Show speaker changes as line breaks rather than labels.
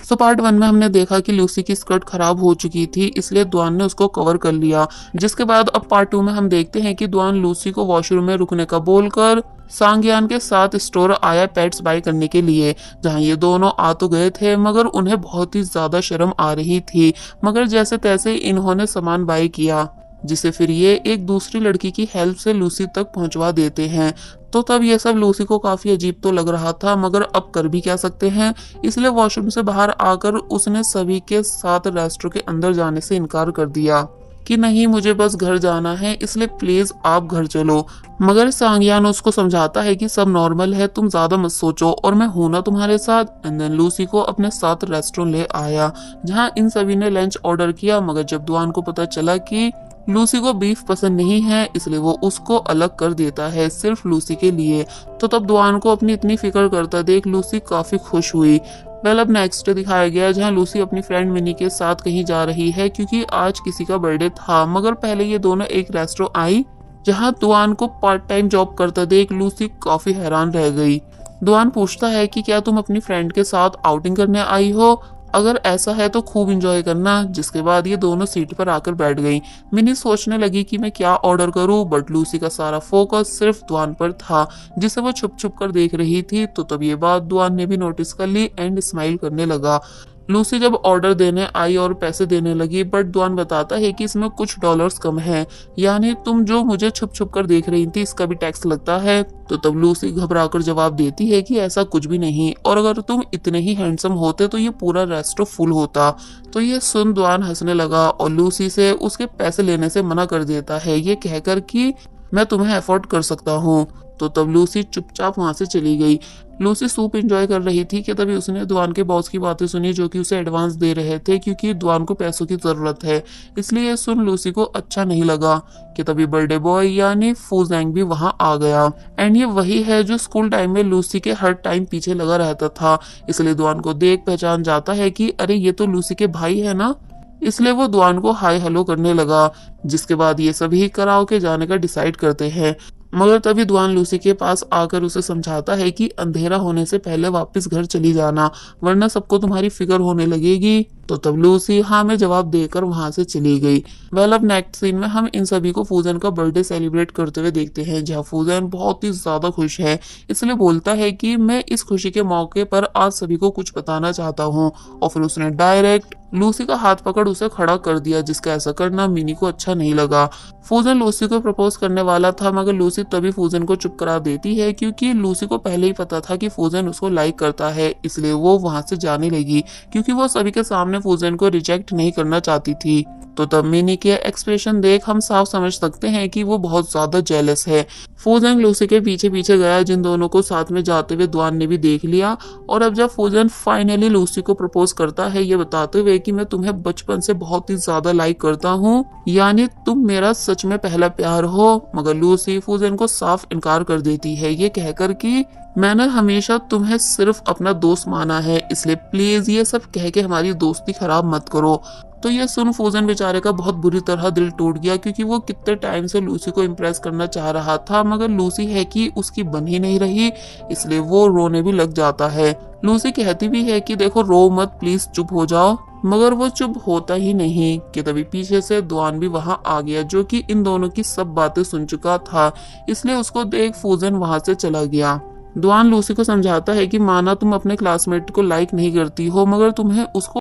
So part 1 में हमने देखा कि लूसी की स्कर्ट खराब हो चुकी थी, इसलिए दुआन ने उसको कवर कर लिया। जिसके बाद अब पार्ट 2 में हम देखते हैं कि दुआन लूसी को वॉशरूम में रुकने का बोलकर सांग्यान के साथ स्टोर आया पेट्स बाय करने के लिए, जहां ये दोनों आ तो गए थे मगर उन्हें बहुत ही ज्यादा शर्म आ रही थी। मगर जैसे तैसे इन्होंने सामान बाय किया, जिसे फिर ये एक दूसरी लड़की की हेल्प से लूसी तक पहुंचवा देते हैं। तो तब ये सब लूसी को काफी अजीब तो लग रहा था, मगर अब कर भी क्या सकते हैं। इसलिए वॉशरूम से बाहर आकर उसने सभी के साथ रेस्टोरेंट के अंदर जाने से इनकार कर दिया कि नहीं, मुझे बस घर जाना है, इसलिए प्लीज आप घर चलो। मगर सांग्यान उसको समझाता है कि सब नॉर्मल है, तुम ज्यादा मत सोचो और मैं हूं ना तुम्हारे साथ। एंड देन लूसी को अपने साथ रेस्टोरेंट ले आया, जहां इन सभी ने लंच ऑर्डर किया। मगर जब दुआन को पता चला कि लूसी को बीफ पसंद नहीं है, इसलिए वो उसको अलग कर देता है सिर्फ लूसी के लिए। तो तब दुआन को अपनी इतनी फिक्र करता देख लूसी काफी खुश हुई। वेल, अब नेक्स्ट डे दिखाया गया जहां लूसी अपनी फ्रेंड मिनी के साथ कहीं जा रही है क्योंकि आज किसी का बर्थडे था। मगर पहले ये दोनों एक रेस्टोरेंट आई, जहां दुआन को पार्ट टाइम जॉब करता देख लूसी काफी हैरान रह गई। दुआन पूछता है कि क्या तुम अपनी फ्रेंड के साथ आउटिंग करने आई हो, अगर ऐसा है तो खूब एंजॉय करना। जिसके बाद ये दोनों सीट पर आकर बैठ गई। मिनी सोचने लगी कि मैं क्या ऑर्डर करूं, बट लूसी का सारा फोकस सिर्फ दुआन पर था, जिसे वो छुप छुप कर देख रही थी। तो तब ये बात दुआन ने भी नोटिस कर ली एंड स्माइल करने लगा। लूसी जब ऑर्डर देने आई और पैसे देने लगी, बट दुआन बताता है कि इसमें कुछ डॉलर्स कम है, यानी तुम जो मुझे छुप छुप कर देख रही थी इसका भी टैक्स लगता है। तो तब लूसी घबराकर जवाब देती है कि ऐसा कुछ भी नहीं, और अगर तुम इतने ही हैंडसम होते तो ये पूरा रेस्टोरेंट फुल होता। तो ये सुन दुआन हंसने लगा और लूसी से उसके पैसे लेने से मना कर देता है, ये कहकर कि मैं तुम्हें अफोर्ड कर सकता हूँ। तो तब लूसी चुपचाप वहां से चली गई। लूसी सूप एंजॉय कर रही थी कि तभी उसने दुआन के बॉस की बातें सुनी, जो कि उसे एडवांस दे रहे थे क्योंकि दुआन को पैसों की जरूरत है। इसलिए ये सुन लूसी को अच्छा नहीं लगा कि तभी बर्थडे बॉय यानी फूजैंग भी वहां आ गया। एंड ये वही है जो स्कूल टाइम में लूसी के हर टाइम पीछे लगा रहता था। इसलिए दुआन को देख पहचान जाता है कि अरे ये तो लूसी के भाई है ना। इसलिए वो दुआन को हाय हेलो करने लगा। जिसके बाद ये सभी कराओके जाने का डिसाइड करते हैं। मगर तभी दुआन लूसी के पास आकर उसे समझाता है कि अंधेरा होने से पहले वापस घर चली जाना, वरना सबको तुम्हारी फिक्र होने लगेगी। तो तब लूसी हाँ में जवाब देकर वहां से चली गई। वेल, अब नेक्स्ट सीन में हम इन सभी को फूजन का बर्थडे सेलिब्रेट करते हुए देखते हैं, जहाँ फूजन बहुत ही ज्यादा खुश है। इसलिए बोलता है कि मैं इस खुशी के मौके पर आज सभी को कुछ बताना चाहता हूँ। और फिर उसने डायरेक्ट लूसी का हाथ पकड़ उसे खड़ा कर दिया, जिसका ऐसा करना मिनी को अच्छा नहीं लगा। फूजन लूसी को प्रपोज करने वाला था, मगर लूसी तभी फूजन को चुप करा देती है क्योंकि लूसी को पहले ही पता था कि फूजन उसको लाइक करता है। इसलिए वो वहां से जाने लगी क्योंकि वो सभी के सामने फूजन को रिजेक्ट नहीं करना चाहती थी। तो तब मिनी के एक्सप्रेशन देख हम साफ समझ सकते हैं कि वो बहुत ज्यादा जेलस है। फूजन लूसी के पीछे पीछे गया, जिन दोनों को साथ में जाते हुए दुआन ने भी देख लिया। और अब जब फूजन फाइनली लूसी को प्रपोज करता है, ये बताते हुए कि मैं तुम्हें बचपन से बहुत ही ज्यादा लाइक करता हूँ, यानी तुम मेरा सच में पहला प्यार हो। मगर लूसी फूजन को साफ इनकार कर देती है, ये कहकर कि मैंने हमेशा तुम्हें सिर्फ अपना दोस्त माना है, इसलिए प्लीज ये सब कह के हमारी दोस्ती खराब मत करो। तो ये सुन फूजन बेचारे का बहुत बुरी तरह दिल टूट गया क्योंकि वो कितने टाइम से लूसी को इम्प्रेस करना चाह रहा था, मगर लूसी है कि उसकी बन ही नहीं रही। इसलिए वो रोने भी लग जाता है। लूसी कहती भी है कि देखो रो मत, प्लीज चुप हो जाओ, मगर वो चुप होता ही नहीं कि तभी पीछे से दुआन भी वहां आ गया, जो कि इन दोनों की सब बातें सुन चुका था। इसलिए उसको देख फूजन वहां से चला गया। दुआन लूसी को समझाता है कि माना तुम अपने क्लासमेट को लाइक नहीं करती हो, मगर तुम्हें उसको